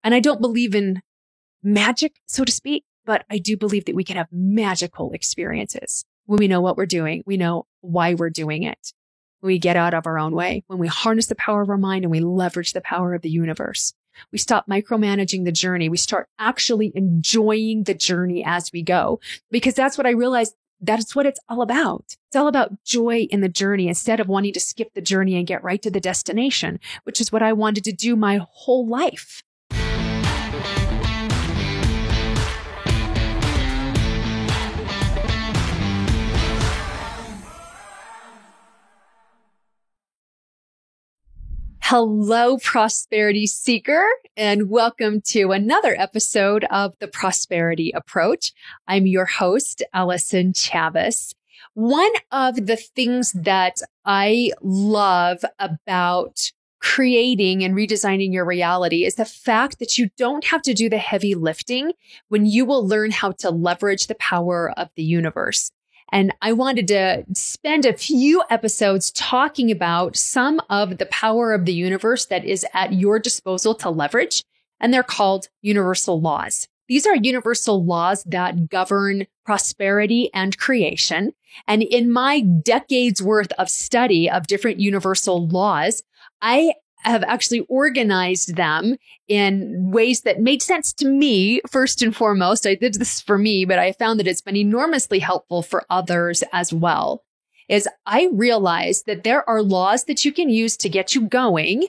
And I don't believe in magic, so to speak, but I do believe that we can have magical experiences when we know what we're doing. We know why we're doing it. When we get out of our own way, when we harness the power of our mind and we leverage the power of the universe. We stop micromanaging the journey. We start actually enjoying the journey as we go, because that's what I realized. That's what it's all about. It's all about joy in the journey instead of wanting to skip the journey and get right to the destination, which is what I wanted to do my whole life. Hello, Prosperity Seeker, and welcome to another episode of The Prosperity Approach. I'm your host, Allison Chavez. One of the things that I love about creating and redesigning your reality is the fact that you don't have to do the heavy lifting when you will learn how to leverage the power of the universe. And I wanted to spend a few episodes talking about some of the power of the universe that is at your disposal to leverage. And they're called universal laws. These are universal laws that govern prosperity and creation. And in my decades worth of study of different universal laws, I have actually organized them in ways that made sense to me, first and foremost. I did this for me, but I found that it's been enormously helpful for others as well. Is I realized that there are laws that you can use to get you going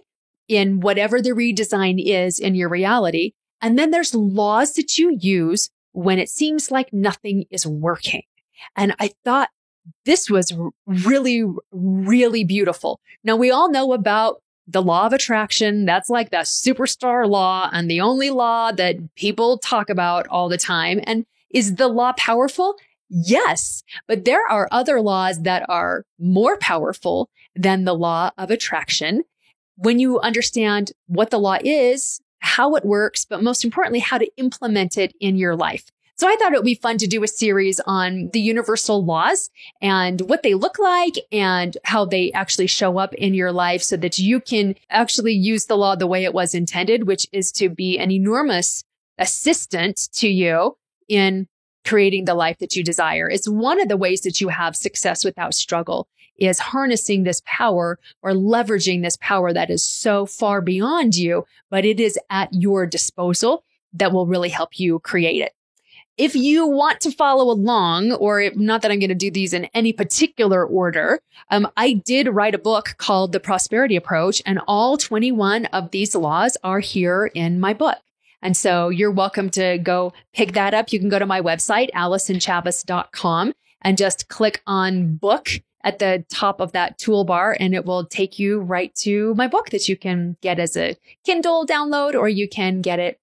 in whatever the redesign is in your reality. And then there's laws that you use when it seems like nothing is working. And I thought this was really, really beautiful. Now, we all know about the law of attraction. That's like the superstar law and the only law that people talk about all the time. And is the law powerful? Yes, but there are other laws that are more powerful than the law of attraction. When you understand what the law is, how it works, but most importantly, how to implement it in your life. So I thought it would be fun to do a series on the universal laws and what they look like and how they actually show up in your life so that you can actually use the law the way it was intended, which is to be an enormous assistant to you in creating the life that you desire. It's one of the ways that you have success without struggle, is harnessing this power or leveraging this power that is so far beyond you, but it is at your disposal that will really help you create it. If you want to follow along, or not that I'm going to do these in any particular order, I did write a book called The Prosperity Approach, and all 21 of these laws are here in my book. And so you're welcome to go pick that up. You can go to my website, AllisonChavez.com, and just click on book at the top of that toolbar, and it will take you right to my book that you can get as a Kindle download, or you can get it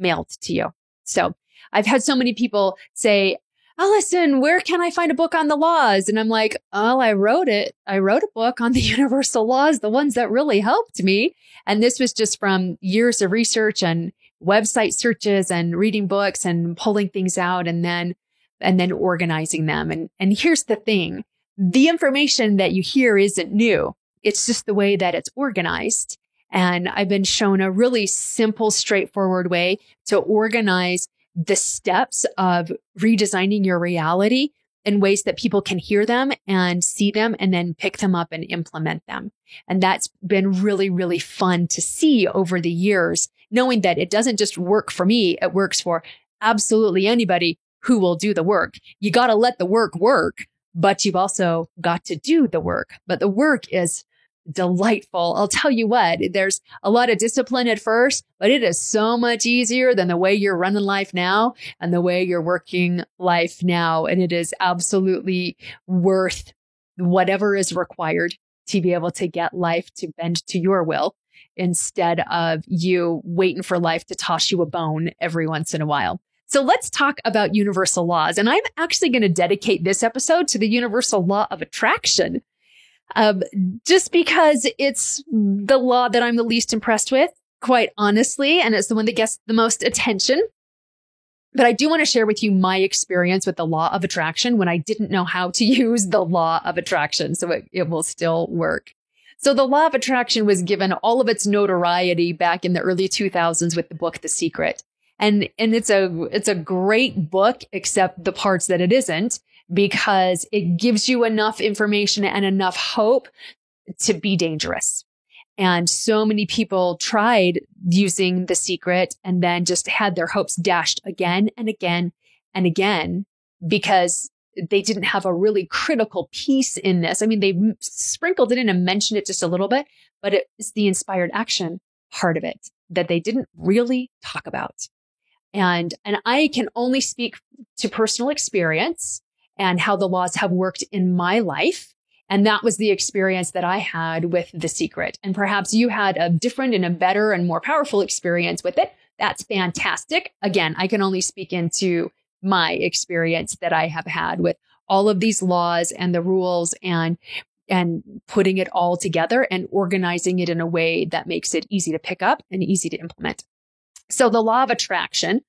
mailed to you. So I've had so many people say, Allison, where can I find a book on the laws? And I'm like, oh, I wrote it. I wrote a book on the universal laws, the ones that really helped me. And this was just from years of research and website searches and reading books and pulling things out and then organizing them. And here's the thing. The information that you hear isn't new. It's just the way that it's organized. And I've been shown a really simple, straightforward way to organize the steps of redesigning your reality in ways that people can hear them and see them and then pick them up and implement them. And that's been really, really fun to see over the years, knowing that it doesn't just work for me. It works for absolutely anybody who will do the work. You got to let the work work, but you've also got to do the work. But the work is delightful. I'll tell you what, there's a lot of discipline at first, but it is so much easier than the way you're running life now and the way you're working life now. And it is absolutely worth whatever is required to be able to get life to bend to your will instead of you waiting for life to toss you a bone every once in a while. So let's talk about universal laws. And I'm actually going to dedicate this episode to the universal law of attraction. Just because it's the law that I'm the least impressed with, quite honestly, and it's the one that gets the most attention. But I do want to share with you my experience with the law of attraction when I didn't know how to use the law of attraction, so it will still work. So the law of attraction was given all of its notoriety back in the early 2000s with the book, The Secret. And it's a great book, except the parts that it isn't, because it gives you enough information and enough hope to be dangerous. And so many people tried using The Secret and then just had their hopes dashed again and again and again because they didn't have a really critical piece in this. I mean, they sprinkled it in and mentioned it just a little bit, but it's the inspired action part of it that they didn't really talk about. And I can only speak to personal experience and how the laws have worked in my life. And that was the experience that I had with The Secret. And perhaps you had a different and a better and more powerful experience with it. That's fantastic. Again, I can only speak into my experience that I have had with all of these laws and the rules and putting it all together and organizing it in a way that makes it easy to pick up and easy to implement. So the law of attraction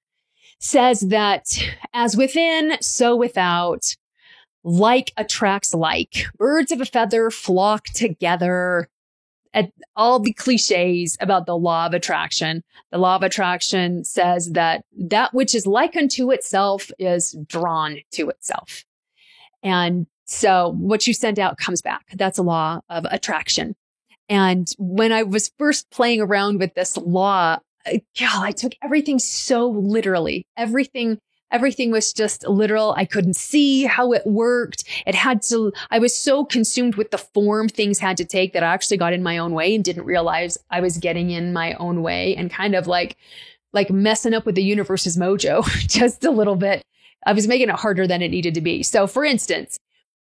says that as within, so without, like attracts like, birds of a feather flock together. All the cliches about the law of attraction. The law of attraction says that which is like unto itself is drawn to itself. And so what you send out comes back. That's a law of attraction. And when I was first playing around with this law, I took everything so literally. Everything was just literal. I couldn't see how it worked. I was so consumed with the form things had to take that I actually got in my own way and didn't realize I was getting in my own way and kind of like messing up with the universe's mojo just a little bit. I was making it harder than it needed to be. So for instance,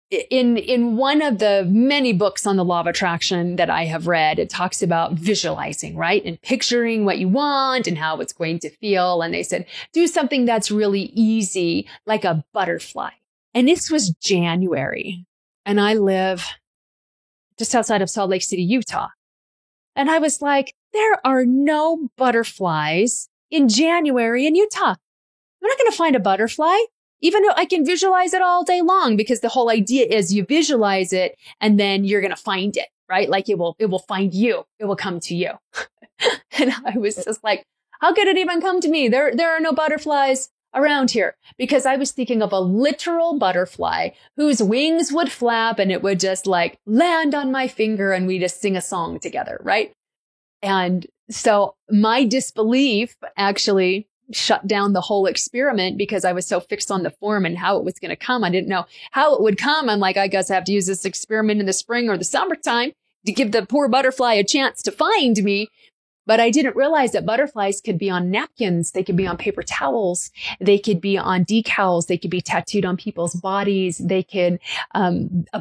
in one of the many books on the law of attraction that I have read, it talks about visualizing, right? And picturing what you want and how it's going to feel. And they said, do something that's really easy, like a butterfly. And this was January. And I live just outside of Salt Lake City, Utah. And I was like, there are no butterflies in January in Utah. I'm not going to find a butterfly. Even though I can visualize it all day long, because the whole idea is you visualize it and then you're going to find it, right? Like it will find you. It will come to you. And I was just like, how could it even come to me? There are no butterflies around here, because I was thinking of a literal butterfly whose wings would flap and it would just like land on my finger and we just sing a song together, right? And so my disbelief actually shut down the whole experiment because I was so fixed on the form and how it was going to come. I didn't know how it would come. I'm like, I guess I have to use this experiment in the spring or the summertime to give the poor butterfly a chance to find me. But I didn't realize that butterflies could be on napkins. They could be on paper towels. They could be on decals. They could be tattooed on people's bodies. A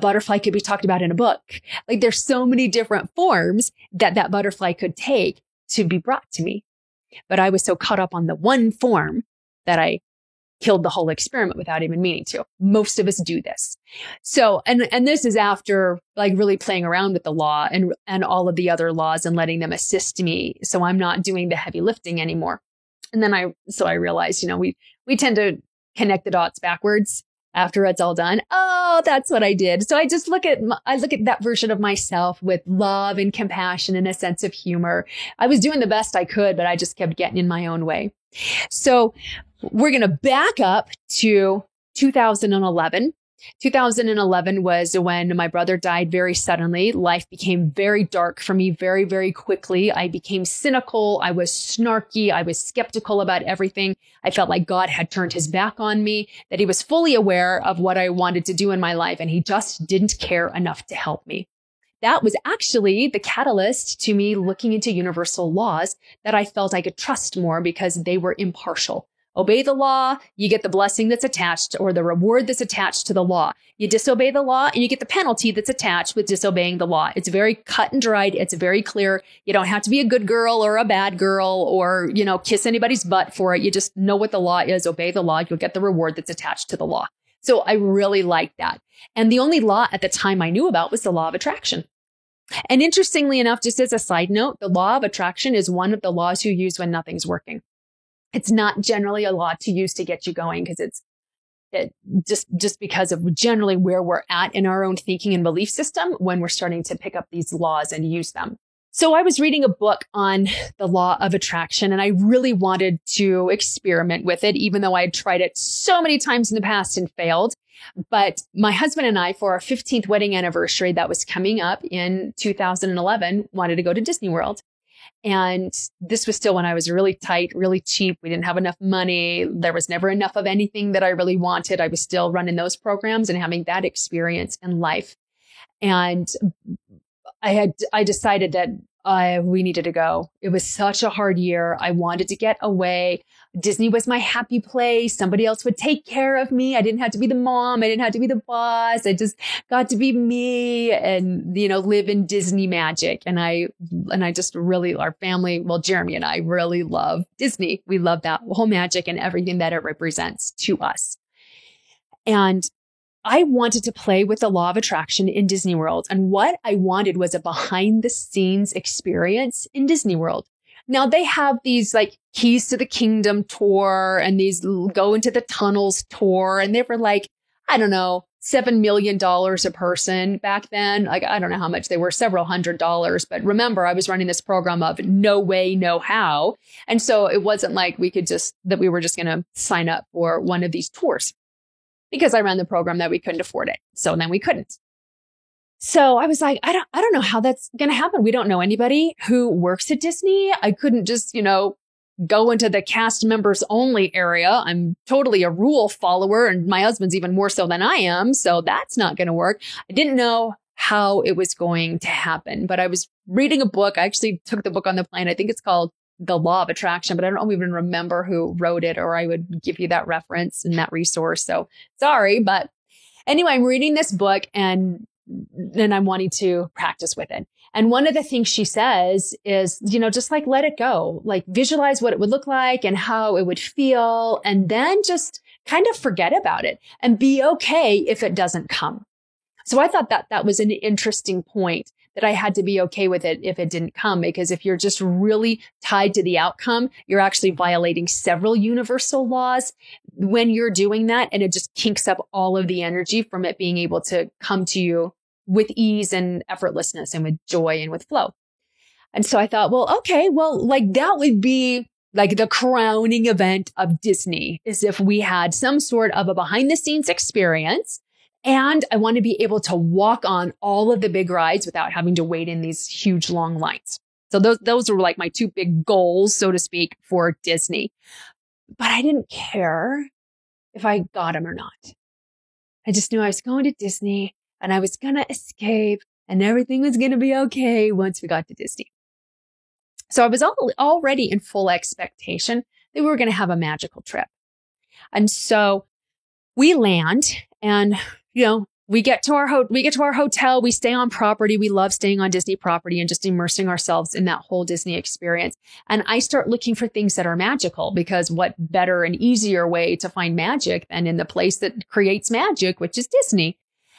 butterfly could be talked about in a book. Like there's so many different forms that butterfly could take to be brought to me. But I was so caught up on the one form that I killed the whole experiment without even meaning to. Most of us do this. So, and this is after like really playing around with the law and all of the other laws and letting them assist me. So I'm not doing the heavy lifting anymore. And then I realized, we tend to connect the dots backwards after it's all done. Oh, that's what I did. So I just look at that version of myself with love and compassion and a sense of humor. I was doing the best I could, but I just kept getting in my own way. So we're going to back up to 2011. 2011 was when my brother died very suddenly. Life became very dark for me very, very quickly. I became cynical. I was snarky. I was skeptical about everything. I felt like God had turned his back on me, that he was fully aware of what I wanted to do in my life, and he just didn't care enough to help me. That was actually the catalyst to me looking into universal laws that I felt I could trust more because they were impartial. Obey the law, you get the blessing that's attached or the reward that's attached to the law. You disobey the law and you get the penalty that's attached with disobeying the law. It's very cut and dried. It's very clear. You don't have to be a good girl or a bad girl or, kiss anybody's butt for it. You just know what the law is. Obey the law. You'll get the reward that's attached to the law. So I really liked that. And the only law at the time I knew about was the law of attraction. And interestingly enough, just as a side note, the law of attraction is one of the laws you use when nothing's working. It's not generally a law to use to get you going because it just because of generally where we're at in our own thinking and belief system when we're starting to pick up these laws and use them. So I was reading a book on the law of attraction, and I really wanted to experiment with it, even though I had tried it so many times in the past and failed. But my husband and I, for our 15th wedding anniversary that was coming up in 2011, wanted to go to Disney World. And this was still when I was really tight, really cheap. We didn't have enough money. There was never enough of anything that I really wanted. I was still running those programs and having that experience in life. And I decided that we needed to go. It was such a hard year. I wanted to get away. Disney was my happy place. Somebody else would take care of me. I didn't have to be the mom. I didn't have to be the boss. I just got to be me and, live in Disney magic. And I just really, our family, well, Jeremy and I really love Disney. We love that whole magic and everything that it represents to us. And I wanted to play with the law of attraction in Disney World. And what I wanted was a behind the scenes experience in Disney World. Now they have these like keys to the kingdom tour and these go into the tunnels tour. And they were like, I don't know, $7 million a person back then. Like, I don't know how much they were, several $100s. But remember, I was running this program of no way, no how. And so it wasn't like we were just going to sign up for one of these tours. Because I ran the program that we couldn't afford it. So then we couldn't. So I was like, I don't know how that's going to happen. We don't know anybody who works at Disney. I couldn't just, go into the cast members only area. I'm totally a rule follower and my husband's even more so than I am. So that's not going to work. I didn't know how it was going to happen, but I was reading a book. I actually took the book on the plane. I think it's called The Law of Attraction, but I don't even remember who wrote it, or I would give you that reference and that resource. So sorry. But anyway, I'm reading this book and I'm wanting to practice with it. And one of the things she says is, just like let it go, like visualize what it would look like and how it would feel, and then just kind of forget about it and be okay if it doesn't come. So I thought that was an interesting point, that I had to be okay with it if it didn't come, because if you're just really tied to the outcome, you're actually violating several universal laws when you're doing that. And it just kinks up all of the energy from it being able to come to you with ease and effortlessness and with joy and with flow. And so I thought, like that would be like the crowning event of Disney, is if we had some sort of a behind the scenes experience. And I want to be able to walk on all of the big rides without having to wait in these huge, long lines. So those were like my two big goals, so to speak, for Disney. But I didn't care if I got them or not. I just knew I was going to Disney and I was going to escape and everything was going to be okay once we got to Disney. So I was already in full expectation that we were going to have a magical trip. And so we land and we get to our hotel, we stay on property. We love staying on Disney property and just immersing ourselves in that whole Disney experience. And I start looking for things that are magical, because what better and easier way to find magic than in the place that creates magic, which is Disney.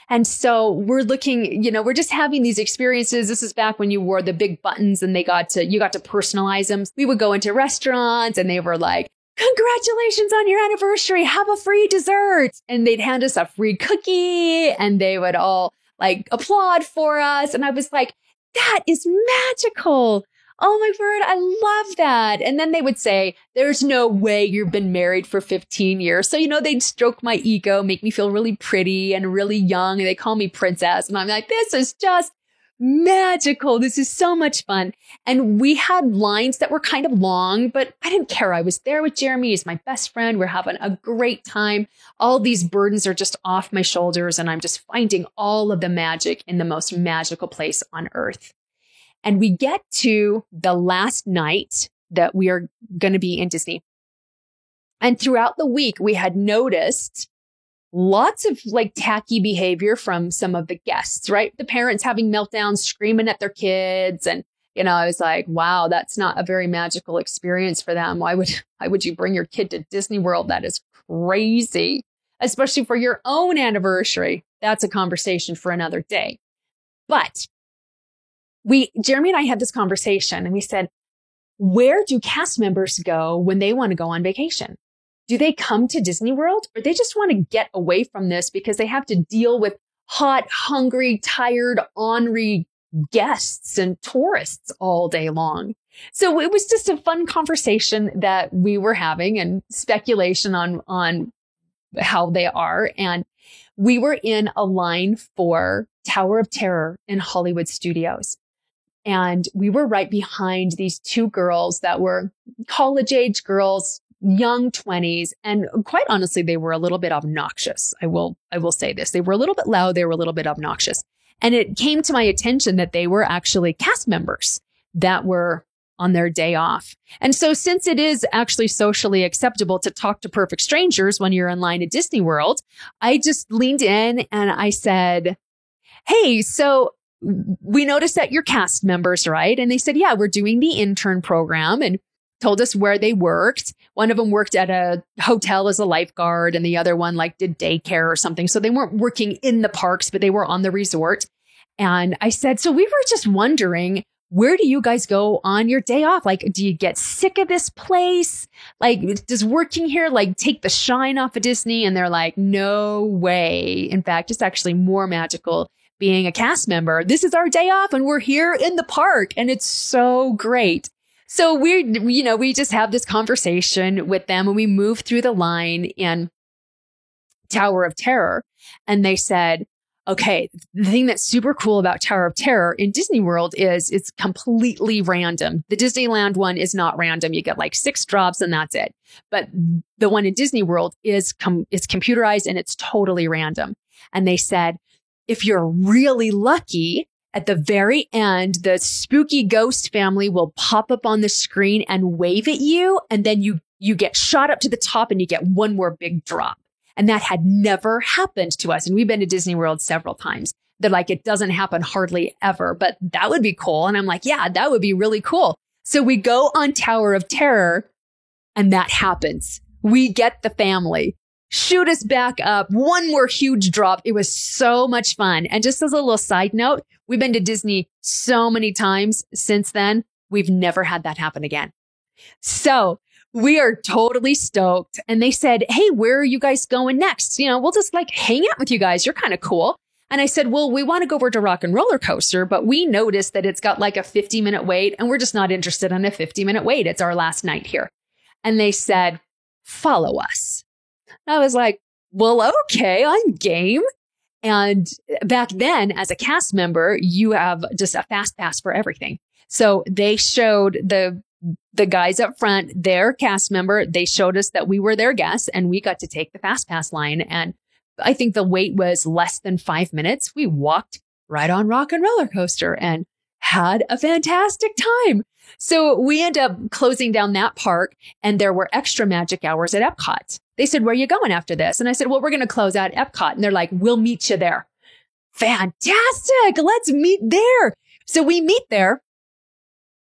And so we're looking, we're just having these experiences. This is back when you wore the big buttons and you got to personalize them. We would go into restaurants and they were like, congratulations on your anniversary, have a free dessert. And they'd hand us a free cookie and they would all like applaud for us. And I was like, that is magical. Oh my word, I love that. And then they would say, there's no way you've been married for 15 years. So, they'd stroke my ego, make me feel really pretty and really young. And they call me princess. And I'm like, this is just magical. This is so much fun. And we had lines that were kind of long, but I didn't care. I was there with Jeremy. He's my best friend. We're having a great time. All these burdens are just off my shoulders. And I'm just finding all of the magic in the most magical place on earth. And we get to the last night that we are going to be in Disney. And throughout the week, we had noticed lots of like tacky behavior from some of the guests, right? The parents having meltdowns, screaming at their kids. And, I was like, wow, that's not a very magical experience for them. Why would you bring your kid to Disney World? That is crazy, especially for your own anniversary. That's a conversation for another day. But Jeremy and I had this conversation and we said, where do cast members go when they want to go on vacation? do they come to Disney World or they just want to get away from this because they have to deal with hot, hungry, tired, ornery guests and tourists all day long? So it was just a fun conversation that we were having and speculation on how they are. And we were in a line for Tower of Terror in Hollywood Studios. And we were right behind these two girls that were college age girls, young 20s. And quite honestly, they were a little bit obnoxious. I will say this. They were a little bit loud. They were a little bit obnoxious. And it came to my attention that they were actually cast members that were on their day off. And so since it is actually socially acceptable to talk to perfect strangers when you're in line at Disney World, I just leaned in and I said, hey, so we noticed that you're cast members, right? And they said, yeah, we're doing the intern program, and told us where they worked. One of them worked at a hotel as a lifeguard and the other one like did daycare or something. So they weren't working in the parks, but they were on the resort. And I said, so we were just wondering, where do you guys go on your day off? Like, do you get sick of this place? Like, does working here like take the shine off of Disney? And they're like, no way. In fact, it's actually more magical being a cast member. This is our day off and we're here in the park and it's so great. So we just have this conversation with them and we move through the line in Tower of Terror. And they said, okay, the thing that's super cool about Tower of Terror in Disney World is it's completely random. The Disneyland one is not random. You get like 6 drops and that's it. But the one in Disney World is computerized and it's totally random. And they said, if you're really lucky, at the very end, the spooky ghost family will pop up on the screen and wave at you. And then you get shot up to the top and you get one more big drop. And that had never happened to us. And we've been to Disney World several times. They're like, it doesn't happen hardly ever, but that would be cool. And I'm like, yeah, that would be really cool. So we go on Tower of Terror and that happens. We get the family. Shoot us back up. One more huge drop. It was so much fun. And just as a little side note, we've been to Disney so many times since then. We've never had that happen again. So we are totally stoked. And they said, hey, where are you guys going next? We'll just like hang out with you guys. You're kind of cool. And I said, well, we want to go over to Rock and Roller Coaster, but we noticed that it's got like a 50-minute wait and we're just not interested in a 50-minute wait. It's our last night here. And they said, follow us. I was like, well, okay, I'm game. And back then, as a cast member, you have just a fast pass for everything. So they showed the guys up front, their cast member, they showed us that we were their guests and we got to take the fast pass line. And I think the wait was less than 5 minutes. We walked right on Rock and Roller Coaster and had a fantastic time. So we ended up closing down that park and there were extra magic hours at Epcot. They said, where are you going after this? And I said, well, we're going to close out Epcot. And they're like, we'll meet you there. Fantastic. Let's meet there. So we meet there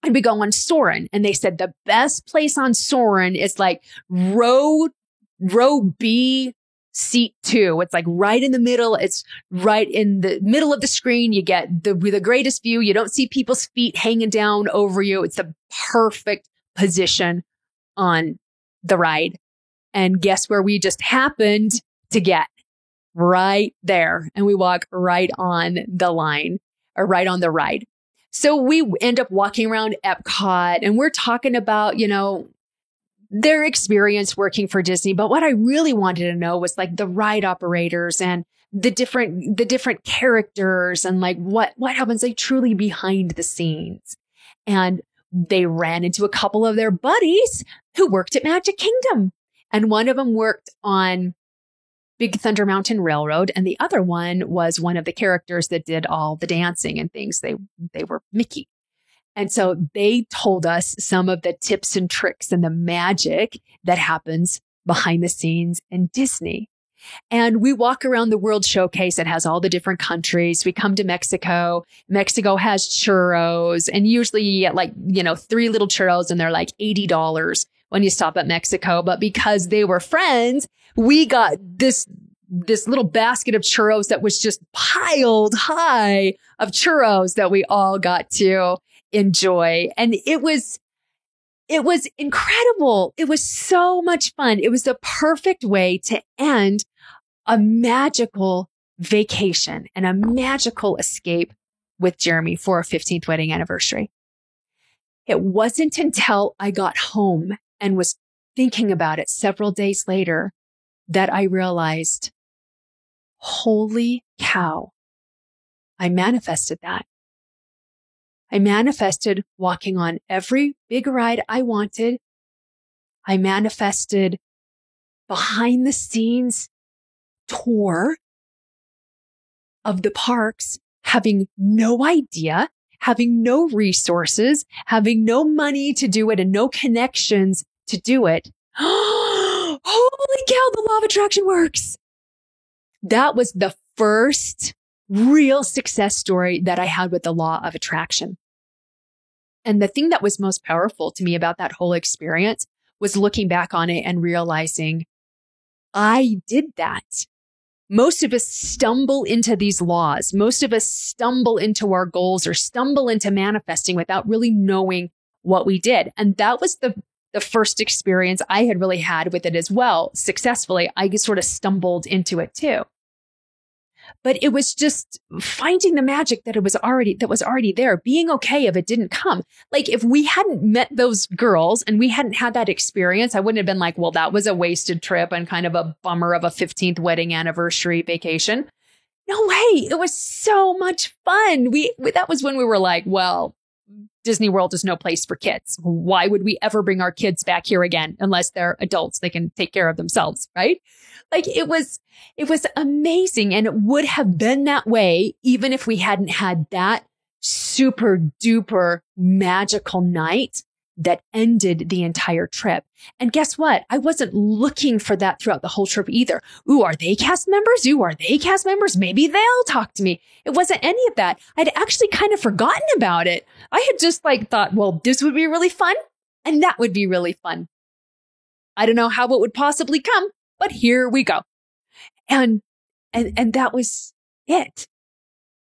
and we go on Soarin'. And they said the best place on Soarin' is like row B, seat 2. It's like right in the middle. It's right in the middle of the screen. You get the greatest view. You don't see people's feet hanging down over you. It's the perfect position on the ride. And guess where we just happened to get? Right there. And we walk right on the line or right on the ride. So we end up walking around Epcot and we're talking about, their experience working for Disney. But what I really wanted to know was like the ride operators and the different characters and like what happens like truly behind the scenes. And they ran into a couple of their buddies who worked at Magic Kingdom. And one of them worked on Big Thunder Mountain Railroad. And the other one was one of the characters that did all the dancing and things. They were Mickey. And so they told us some of the tips and tricks and the magic that happens behind the scenes in Disney. And we walk around the World Showcase. It has all the different countries. We come to Mexico. Mexico has churros. And usually you get like, 3 little churros and they're like $80 when you stop at Mexico. But because they were friends, we got this little basket of churros that was just piled high of churros that we all got to enjoy. And it was it was incredible. It was so much fun. It was the perfect way to end a magical vacation and a magical escape with Jeremy for our 15th wedding anniversary. It wasn't until I got home and was thinking about it several days later that I realized, holy cow, I manifested that. I manifested walking on every big ride I wanted. I manifested behind the scenes tour of the parks, having no idea, having no resources, having no money to do it and no connections to do it. Holy cow, the law of attraction works. That was the first real success story that I had with the law of attraction. And the thing that was most powerful to me about that whole experience was looking back on it and realizing I did that. Most of us stumble into these laws. Most of us stumble into our goals or stumble into manifesting without really knowing what we did. And that was the first experience I had really had with it as well. Successfully, I sort of stumbled into it too. But it was just finding the magic that was already there, being okay if it didn't come. Like if we hadn't met those girls and we hadn't had that experience, I wouldn't have been like, well, that was a wasted trip and kind of a bummer of a 15th wedding anniversary vacation. No way. It was so much fun. That was when we were like, well, Disney World is no place for kids. Why would we ever bring our kids back here again unless they're adults? They can take care of themselves, right? Like it was amazing. And it would have been that way even if we hadn't had that super duper magical night that ended the entire trip. And guess what? I wasn't looking for that throughout the whole trip either. Ooh, are they cast members? Ooh, are they cast members? Maybe they'll talk to me. It wasn't any of that. I'd actually kind of forgotten about it. I had just thought, well, this would be really fun and that would be really fun. I don't know how it would possibly come, but here we go. And that was it.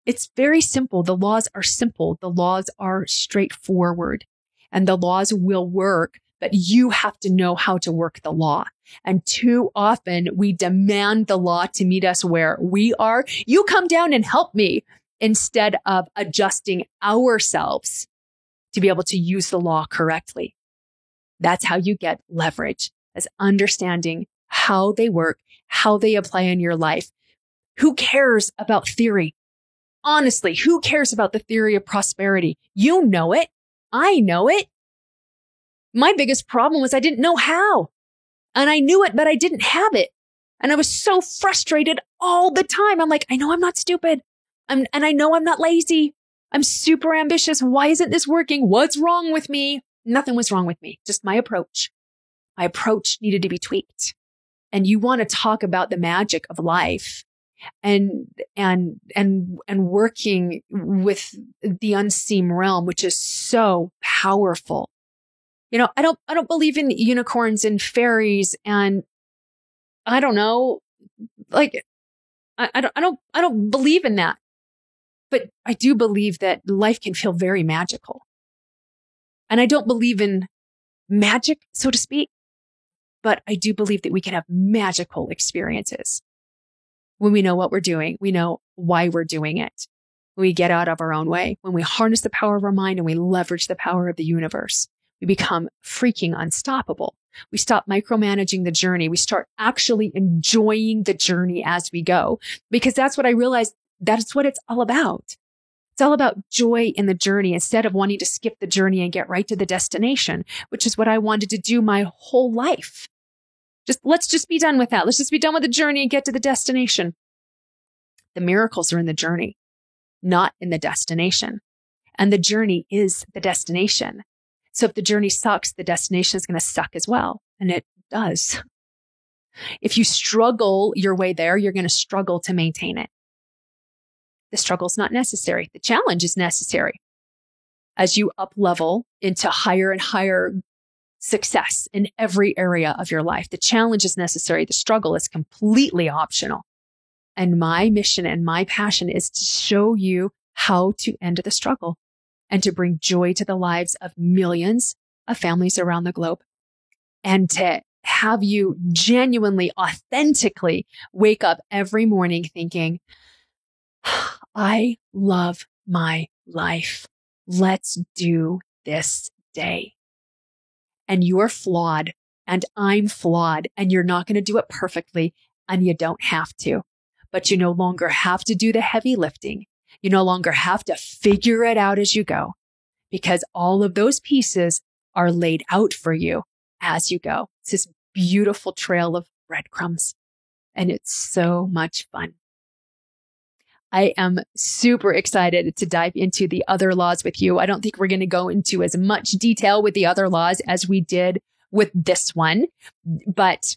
It's very simple. The laws are simple. The laws are straightforward. And the laws will work, but you have to know how to work the law. And too often we demand the law to meet us where we are. You come down and help me instead of adjusting ourselves to be able to use the law correctly. That's how you get leverage, is understanding how they work, how they apply in your life. Who cares about theory? Honestly, who cares about the theory of prosperity? You know it. I know it. My biggest problem was I didn't know how. And I knew it, but I didn't have it. And I was so frustrated all the time. I'm like, I know I'm not stupid. And I know I'm not lazy. I'm super ambitious. Why isn't this working? What's wrong with me? Nothing was wrong with me. Just my approach. My approach needed to be tweaked. And you want to talk about the magic of life and working with the unseen realm, which is so powerful. You know, I don't believe in unicorns and fairies, and I don't know, like I don't believe in that. But I do believe that life can feel very magical. And I don't believe in magic, so to speak, but I do believe that we can have magical experiences. When we know what we're doing, we know why we're doing it. When we get out of our own way, when we harness the power of our mind and we leverage the power of the universe, we become freaking unstoppable. We stop micromanaging the journey. We start actually enjoying the journey as we go, because that's what I realized. That's what it's all about. It's all about joy in the journey instead of wanting to skip the journey and get right to the destination, which is what I wanted to do my whole life. Let's just be done with that. Let's just be done with the journey and get to the destination. The miracles are in the journey, not in the destination. And the journey is the destination. So if the journey sucks, the destination is going to suck as well. And it does. If you struggle your way there, you're going to struggle to maintain it. The struggle is not necessary. The challenge is necessary. As you up level into higher and higher success in every area of your life, the challenge is necessary. The struggle is completely optional. And my mission and my passion is to show you how to end the struggle and to bring joy to the lives of millions of families around the globe, and to have you genuinely, authentically wake up every morning thinking, I love my life. Let's do this day. And you're flawed, and I'm flawed, and you're not going to do it perfectly, and you don't have to. But you no longer have to do the heavy lifting. You no longer have to figure it out as you go, because all of those pieces are laid out for you as you go. It's this beautiful trail of breadcrumbs, and it's so much fun. I am super excited to dive into the other laws with you. I don't think we're going to go into as much detail with the other laws as we did with this one. But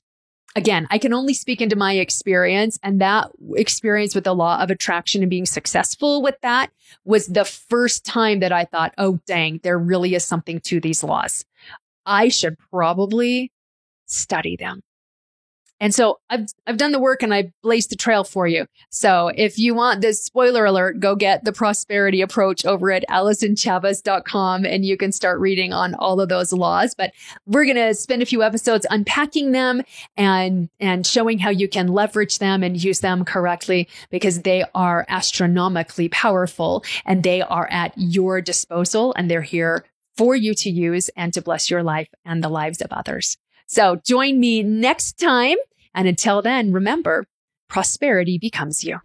again, I can only speak into my experience, and that experience with the law of attraction and being successful with that was the first time that I thought, oh, dang, there really is something to these laws. I should probably study them. And so I've done the work and I blazed the trail for you. So if you want this, spoiler alert, go get the Prosperity Approach over at AllisonChavez.com, and you can start reading on all of those laws. But we're going to spend a few episodes unpacking them and showing how you can leverage them and use them correctly, because they are astronomically powerful and they are at your disposal, and they're here for you to use and to bless your life and the lives of others. So join me next time. And until then, remember, prosperity becomes you.